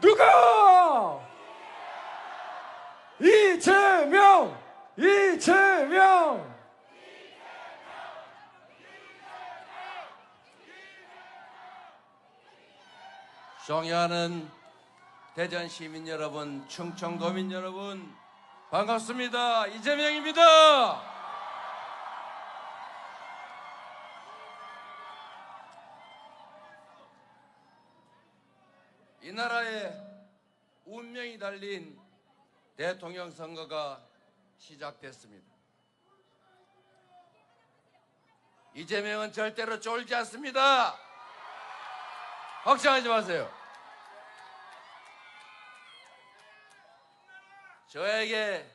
누가? 이재명! 이재명! 존경하는 대전 시민 여러분, 충청도민 여러분, 반갑습니다. 이재명입니다. 이 나라의 운명이 달린 대통령 선거가 시작됐습니다. 이재명은 절대로 쫄지 않습니다. 걱정하지 마세요. 저에게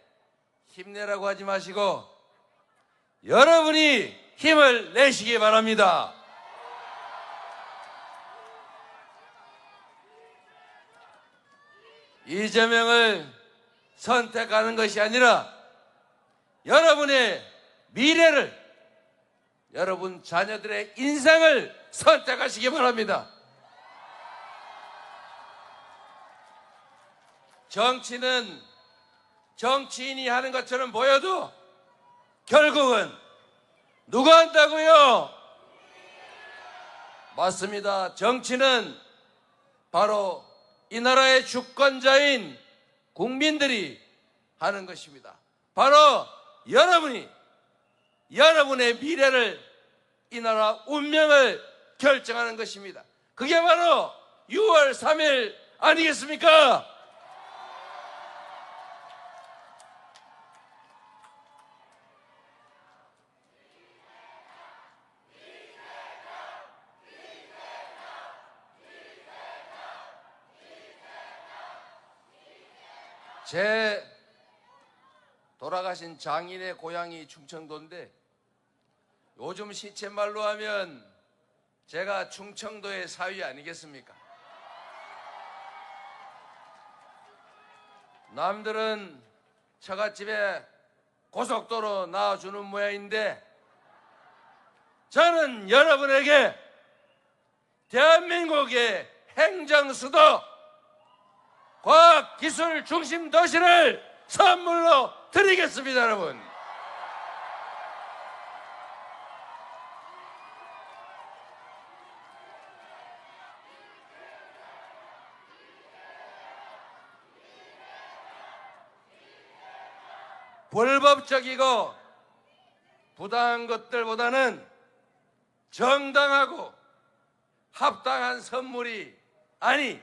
힘내라고 하지 마시고 여러분이 힘을 내시기 바랍니다. 이재명을 선택하는 것이 아니라 여러분의 미래를, 여러분 자녀들의 인생을 선택하시기 바랍니다. 정치는 정치인이 하는 것처럼 보여도 결국은 누가 한다고요? 맞습니다. 정치는 바로 이 나라의 주권자인 국민들이 하는 것입니다. 바로 여러분이 여러분의 미래를, 이 나라 운명을 결정하는 것입니다. 그게 바로 6월 3일 아니겠습니까? 제 돌아가신 장인의 고향이 충청도인데 요즘 시쳇말로 하면 제가 충청도의 사위 아니겠습니까? 남들은 처갓집에 고속도로 낳아주는 모양인데 저는 여러분에게 대한민국의 행정수도 과학기술 중심 도시를 선물로 드리겠습니다, 여러분. 불법적이고 부당한 것들보다는 정당하고 합당한 선물이, 아니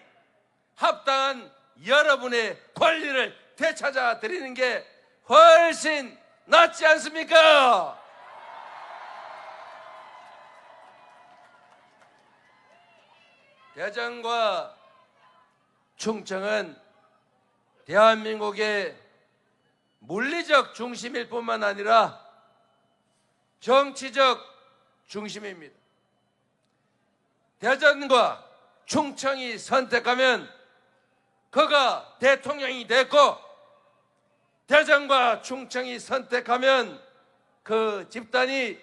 합당한 여러분의 권리를 되찾아 드리는 게 훨씬 낫지 않습니까? 대전과 충청은 대한민국의 물리적 중심일 뿐만 아니라 정치적 중심입니다. 대전과 충청이 선택하면 그가 대통령이 됐고, 대전과 충청이 선택하면 그 집단이,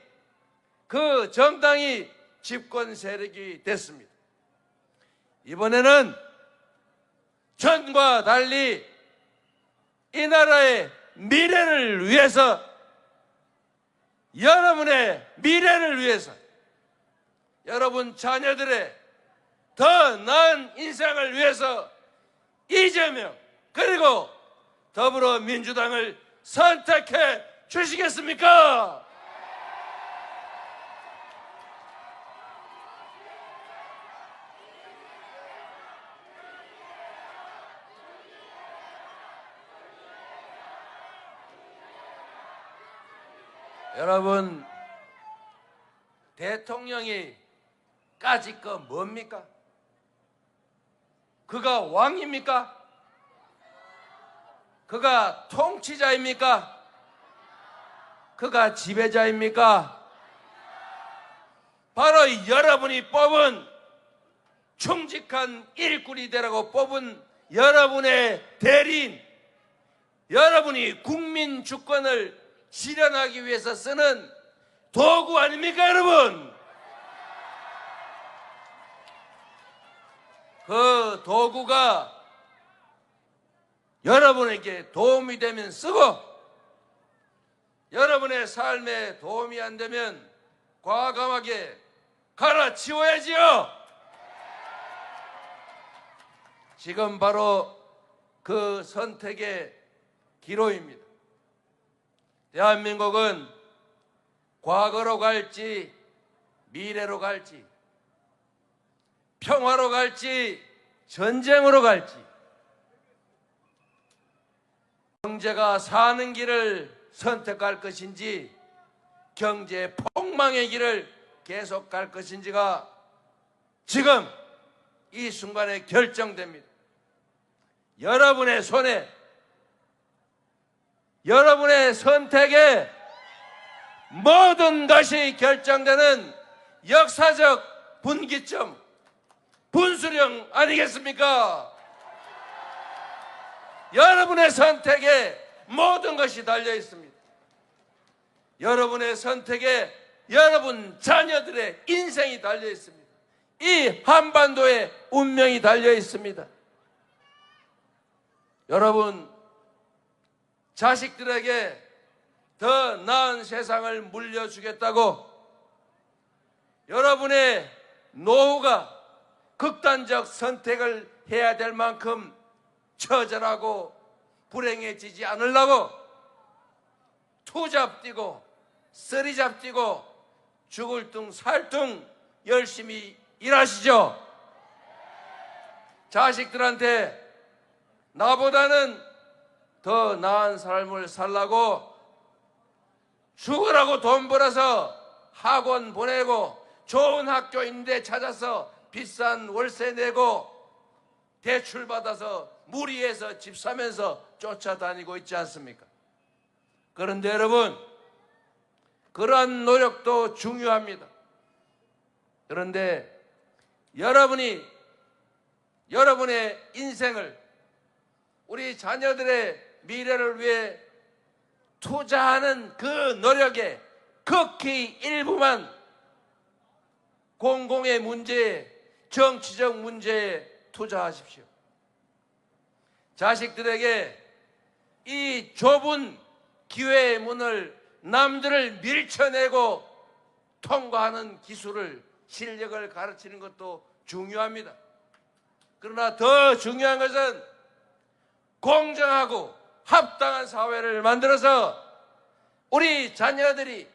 그 정당이 집권 세력이 됐습니다. 이번에는 전과 달리 이 나라의 미래를 위해서, 여러분의 미래를 위해서, 여러분 자녀들의 더 나은 인생을 위해서 이재명 그리고 더불어민주당을 선택해 주시겠습니까? 여러분, 대통령이 까짓 거 뭡니까? 그가 왕입니까? 그가 통치자입니까? 그가 지배자입니까? 바로 여러분이 뽑은, 충직한 일꾼이 되라고 뽑은 여러분의 대리인, 여러분이 국민 주권을 실현하기 위해서 쓰는 도구 아닙니까, 여러분? 그 도구가 여러분에게 도움이 되면 쓰고, 여러분의 삶에 도움이 안 되면 과감하게 갈아치워야지요. 지금 바로 그 선택의 기로입니다. 대한민국은 과거로 갈지 미래로 갈지, 평화로 갈지 전쟁으로 갈지, 경제가 사는 길을 선택할 것인지 경제 폭망의 길을 계속 갈 것인지가 지금 이 순간에 결정됩니다. 여러분의 손에, 여러분의 선택에 모든 것이 결정되는 역사적 분기점, 분수령 아니겠습니까? 여러분의 선택에 모든 것이 달려 있습니다. 여러분의 선택에 여러분 자녀들의 인생이 달려 있습니다. 이 한반도의 운명이 달려 있습니다. 여러분, 자식들에게 더 나은 세상을 물려주겠다고 여러분의 노후가 극단적 선택을 해야 될 만큼 처절하고 불행해지지 않으려고 투잡 뛰고 쓰리잡 뛰고 죽을 둥 살 둥 열심히 일하시죠. 자식들한테 나보다는 더 나은 삶을 살라고 죽으라고 돈 벌어서 학원 보내고 좋은 학교 있는데 찾아서 비싼 월세 내고 대출 받아서 무리해서 집 사면서 쫓아다니고 있지 않습니까? 그런데 여러분, 그러한 노력도 중요합니다. 그런데 여러분이 여러분의 인생을, 우리 자녀들의 미래를 위해 투자하는 그 노력에 극히 일부만 공공의 문제에, 정치적 문제에 투자하십시오. 자식들에게 이 좁은 기회의 문을 남들을 밀쳐내고 통과하는 기술을, 실력을 가르치는 것도 중요합니다. 그러나 더 중요한 것은 공정하고 합당한 사회를 만들어서 우리 자녀들이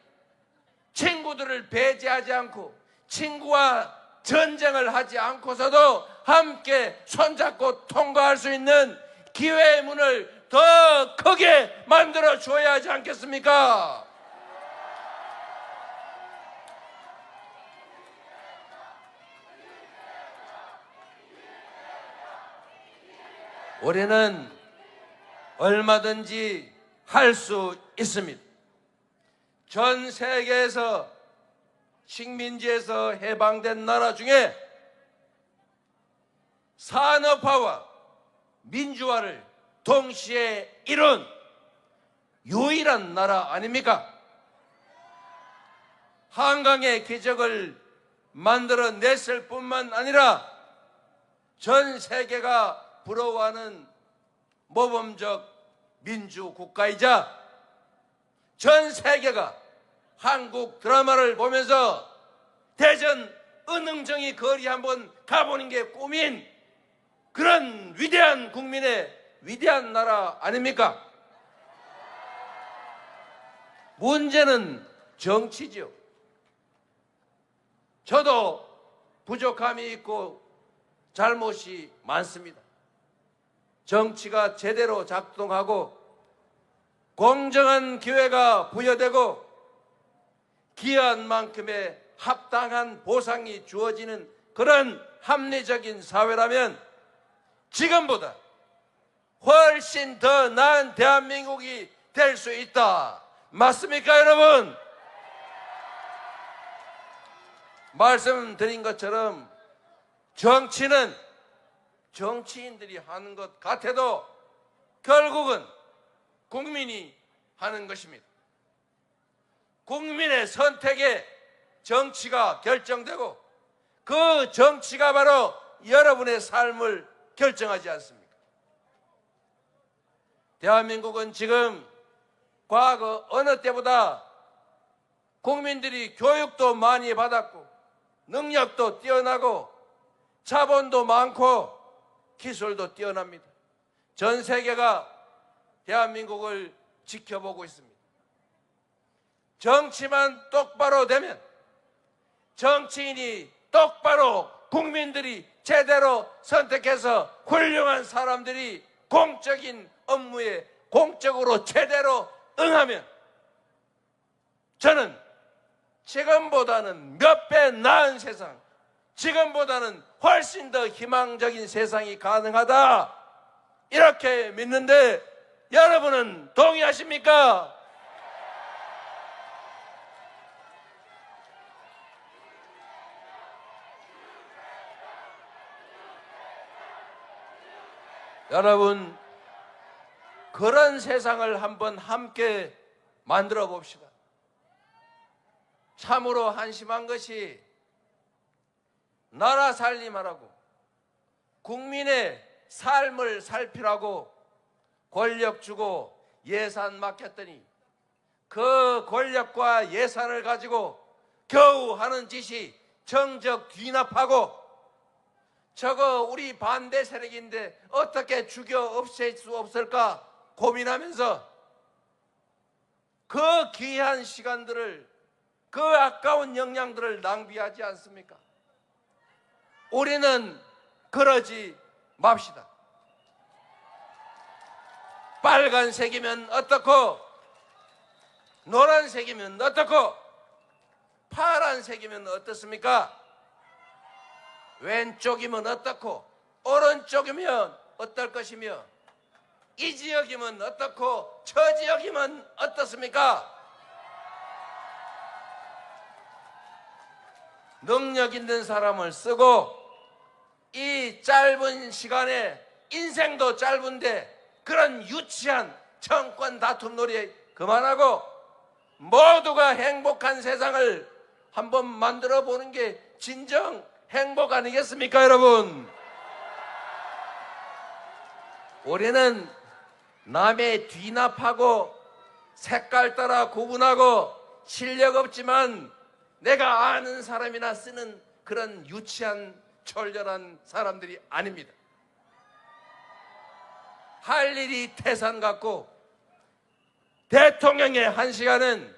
친구들을 배제하지 않고 친구와 전쟁을 하지 않고서도 함께 손잡고 통과할 수 있는 기회의 문을 더 크게 만들어 줘야 하지 않겠습니까? 우리는 얼마든지 할 수 있습니다. 전 세계에서 식민지에서 해방된 나라 중에 산업화와 민주화를 동시에 이룬 유일한 나라 아닙니까? 한강의 기적을 만들어냈을 뿐만 아니라 전 세계가 부러워하는 모범적 민주국가이자 전 세계가 한국 드라마를 보면서 대전 은흥정이 거리 한번 가보는 게 꿈인 그런 위대한 국민의 위대한 나라 아닙니까? 문제는 정치죠. 저도 부족함이 있고 잘못이 많습니다. 정치가 제대로 작동하고 공정한 기회가 부여되고 기여한 만큼의 합당한 보상이 주어지는 그런 합리적인 사회라면 지금보다 훨씬 더 나은 대한민국이 될 수 있다. 맞습니까, 여러분? 말씀드린 것처럼 정치는 정치인들이 하는 것 같아도 결국은 국민이 하는 것입니다. 국민의 선택에 정치가 결정되고 그 정치가 바로 여러분의 삶을 결정하지 않습니까? 대한민국은 지금 과거 어느 때보다 국민들이 교육도 많이 받았고 능력도 뛰어나고 자본도 많고 기술도 뛰어납니다. 전 세계가 대한민국을 지켜보고 있습니다. 정치만 똑바로 되면, 정치인이 똑바로 국민들이 제대로 선택해서 훌륭한 사람들이 공적인 업무에 공적으로 제대로 응하면 저는 지금보다는 몇 배 나은 세상, 지금보다는 훨씬 더 희망적인 세상이 가능하다, 이렇게 믿는데 여러분은 동의하십니까? 여러분, 그런 세상을 한번 함께 만들어 봅시다. 참으로 한심한 것이 나라 살림하라고 국민의 삶을 살피라고 권력 주고 예산 맡겼더니 그 권력과 예산을 가지고 겨우 하는 짓이 정적 뒤납하고 저거 우리 반대 세력인데 어떻게 죽여 없앨 수 없을까 고민하면서 그 귀한 시간들을, 그 아까운 역량들을 낭비하지 않습니까? 우리는 그러지 맙시다. 빨간색이면 어떻고, 노란색이면 어떻고, 파란색이면 어떻습니까? 왼쪽이면 어떻고, 오른쪽이면 어떨 것이며, 이 지역이면 어떻고, 저 지역이면 어떻습니까? 능력 있는 사람을 쓰고 이 짧은 시간에, 인생도 짧은데 그런 유치한 정권 다툼 놀이 그만하고 모두가 행복한 세상을 한번 만들어 보는 게 진정 행복 아니겠습니까, 여러분? 우리는 남의 뒤납하고 색깔 따라 구분하고 실력 없지만 내가 아는 사람이나 쓰는 그런 유치한 졸렬한 사람들이 아닙니다. 할 일이 태산 같고 대통령의 1시간은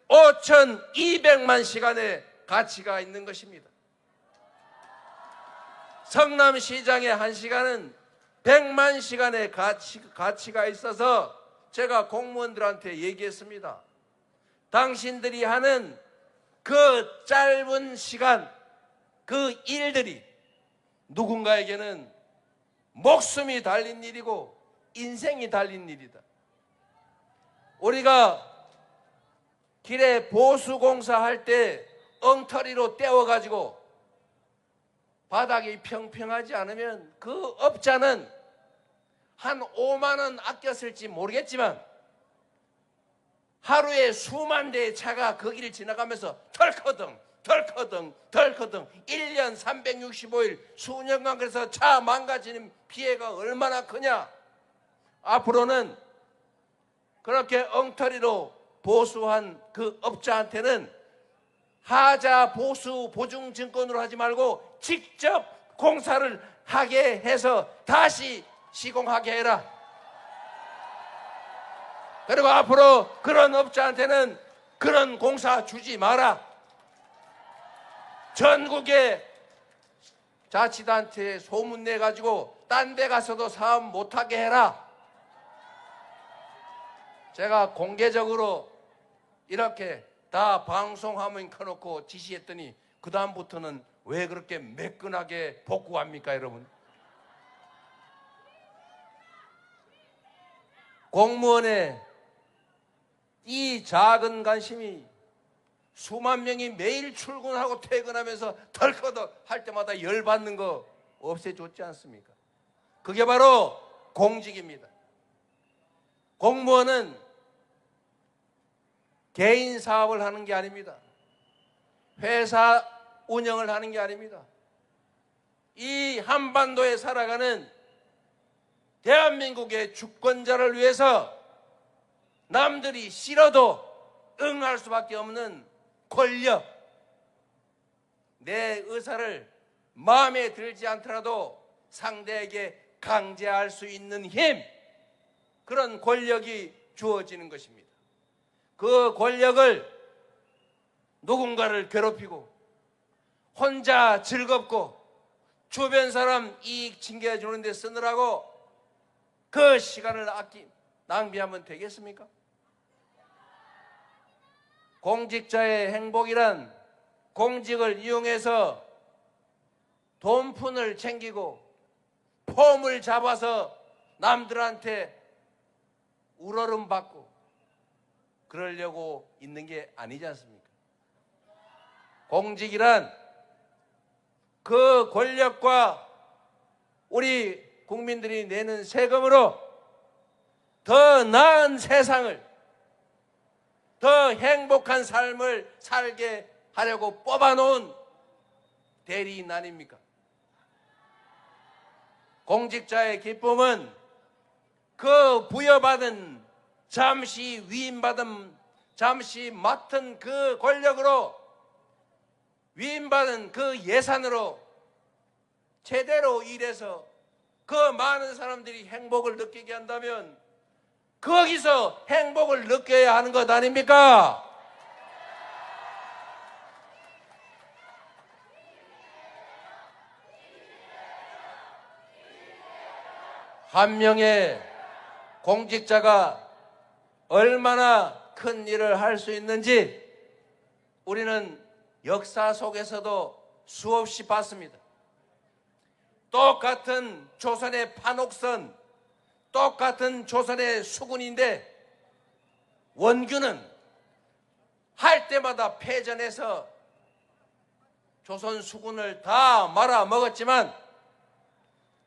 5,200만 시간의 가치가 있는 것입니다. 성남시장의 1시간은 100만 시간의 가치가 있어서 제가 공무원들한테 얘기했습니다. 당신들이 하는 그 짧은 시간, 그 일들이 누군가에게는 목숨이 달린 일이고 인생이 달린 일이다. 우리가 길에 보수공사 할 때 엉터리로 떼어가지고 바닥이 평평하지 않으면 그 업자는 한 5만 원 아껴 쓸지 모르겠지만 하루에 수만 대의 차가 그 길을 지나가면서 덜커덩 1년 365일 수년간 그래서 차 망가지는 피해가 얼마나 크냐. 앞으로는 그렇게 엉터리로 보수한 그 업자한테는 하자 보수 보증증권으로 하지 말고 직접 공사를 하게 해서 다시 시공하게 해라. 그리고 앞으로 그런 업자한테는 그런 공사 주지 마라. 전국에 자치단체에 소문 내가지고 딴 데 가서도 사업 못하게 해라. 제가 공개적으로 이렇게 다 방송화면 켜놓고 지시했더니 그 다음부터는 왜 그렇게 매끈하게 복구합니까, 여러분? 공무원의 이 작은 관심이 수만 명이 매일 출근하고 퇴근하면서 덜커덕 할 때마다 열받는 거 없애줬지 않습니까? 그게 바로 공직입니다. 공무원은 개인 사업을 하는 게 아닙니다. 회사 운영을 하는 게 아닙니다. 이 한반도에 살아가는 대한민국의 주권자를 위해서 남들이 싫어도 응할 수밖에 없는 권력, 내 의사를 마음에 들지 않더라도 상대에게 강제할 수 있는 힘, 그런 권력이 주어지는 것입니다. 그 권력을 누군가를 괴롭히고 혼자 즐겁고 주변 사람 이익 챙겨주는 데 쓰느라고 그 시간을 낭비하면 되겠습니까? 공직자의 행복이란 공직을 이용해서 돈푼을 챙기고 폼을 잡아서 남들한테 우러름 받고 그러려고 있는 게 아니지 않습니까? 공직이란 그 권력과 우리 국민들이 내는 세금으로 더 나은 세상을, 더 행복한 삶을 살게 하려고 뽑아놓은 대리인 아닙니까? 공직자의 기쁨은 그 부여받은, 잠시 위임받은, 잠시 맡은 그 권력으로, 위임받은 그 예산으로 제대로 일해서 그 많은 사람들이 행복을 느끼게 한다면 거기서 행복을 느껴야 하는 것 아닙니까? 한 명의 공직자가 얼마나 큰 일을 할 수 있는지 우리는 역사 속에서도 수없이 봤습니다. 똑같은 조선의 판옥선, 똑같은 조선의 수군인데 원균은 할 때마다 패전해서 조선 수군을 다 말아먹었지만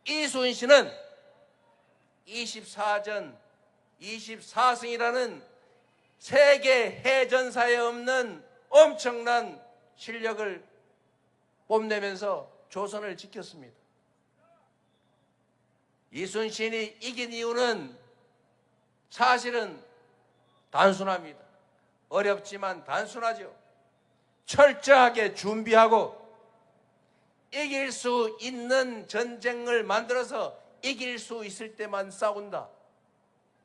이순신은 24전 24승이라는 세계 해전사에 없는 엄청난 실력을 뽐내면서 조선을 지켰습니다. 이순신이 이긴 이유는 사실은 단순합니다. 어렵지만 단순하죠. 철저하게 준비하고 이길 수 있는 전쟁을 만들어서 이길 수 있을 때만 싸운다.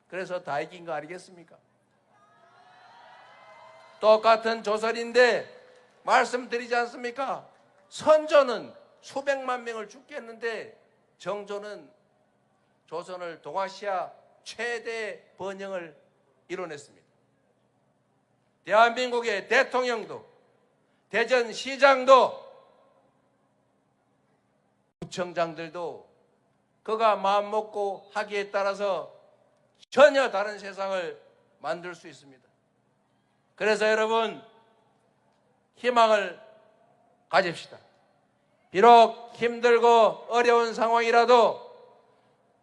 그래서 다 이긴 거 아니겠습니까? 똑같은 조선인데 말씀드리지 않습니까? 선조는 수백만 명을 죽게 했는데 정조는 조선을 동아시아 최대 번영을 이뤄냈습니다. 대한민국의 대통령도, 대전시장도, 구청장들도 그가 마음먹고 하기에 따라서 전혀 다른 세상을 만들 수 있습니다. 그래서 여러분, 희망을 가집시다. 비록 힘들고 어려운 상황이라도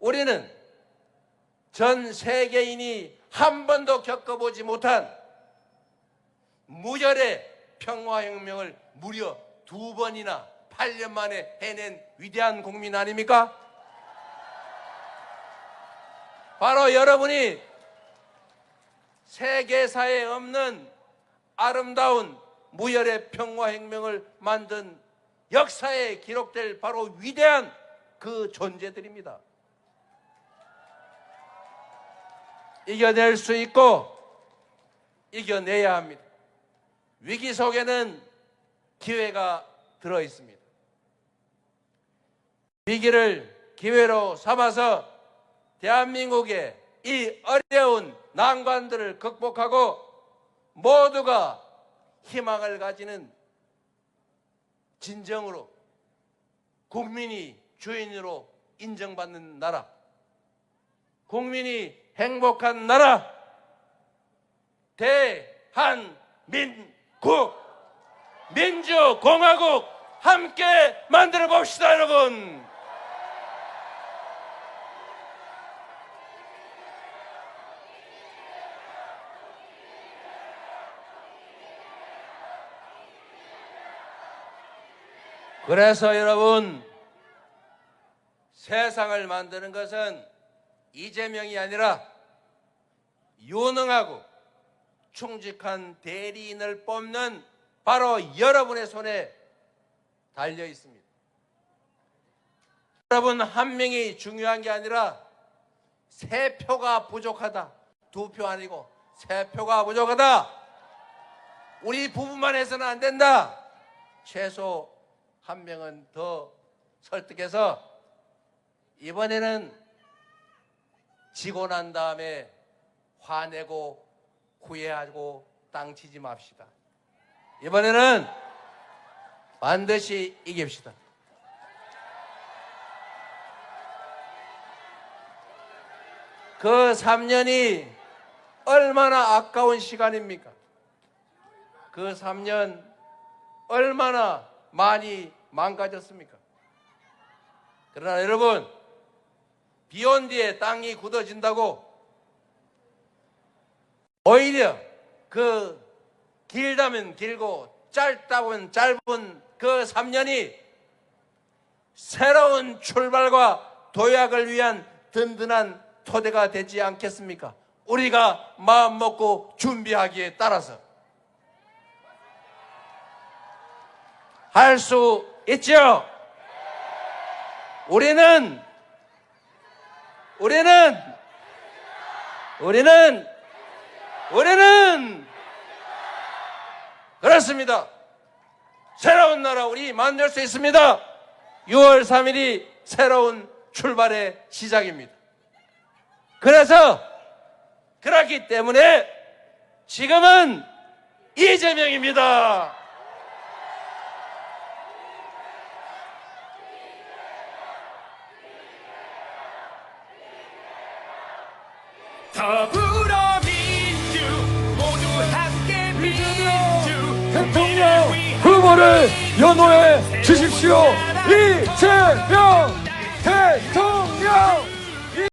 우리는 전 세계인이 한 번도 겪어보지 못한 무혈의 평화혁명을 무려 2번이나 8년 만에 해낸 위대한 국민 아닙니까? 바로 여러분이 세계사에 없는 아름다운 무혈의 평화혁명을 만든 역사에 기록될 바로 위대한 그 존재들입니다. 이겨낼 수 있고 이겨내야 합니다. 위기 속에는 기회가 들어 있습니다. 위기를 기회로 삼아서 대한민국의 이 어려운 난관들을 극복하고 모두가 희망을 가지는 진정으로 국민이 주인으로 인정받는 나라, 국민이 행복한 나라, 대한민국 민주공화국 함께 만들어 봅시다, 여러분. 그래서 여러분, 세상을 만드는 것은 이재명이 아니라 유능하고 충직한 대리인을 뽑는 바로 여러분의 손에 달려 있습니다. 여러분 한 명이 중요한 게 아니라 3표가 부족하다. 2표 아니고 3표가 부족하다. 우리 부부만 해서는 안 된다. 최소 한 명은 더 설득해서 이번에는 지고 난 다음에 화내고 후회하고 땅치지 맙시다. 이번에는 반드시 이깁시다. 그 3년이 얼마나 아까운 시간입니까? 그 3년 얼마나 많이 망가졌습니까? 그러나 여러분, 비 온 뒤에 땅이 굳어진다고 오히려 그 길다면 길고 짧다면 짧은 그 3년이 새로운 출발과 도약을 위한 든든한 토대가 되지 않겠습니까? 우리가 마음 먹고 준비하기에 따라서 할 수 있죠. 우리는 그렇습니다. 새로운 나라 우리 만들 수 있습니다. 6월 3일이 새로운 출발의 시작입니다. 그렇기 때문에 지금은 이재명입니다. 더불어민주 모두 함께 민주 대통령 후보를 연호해 주십시오. 이재명!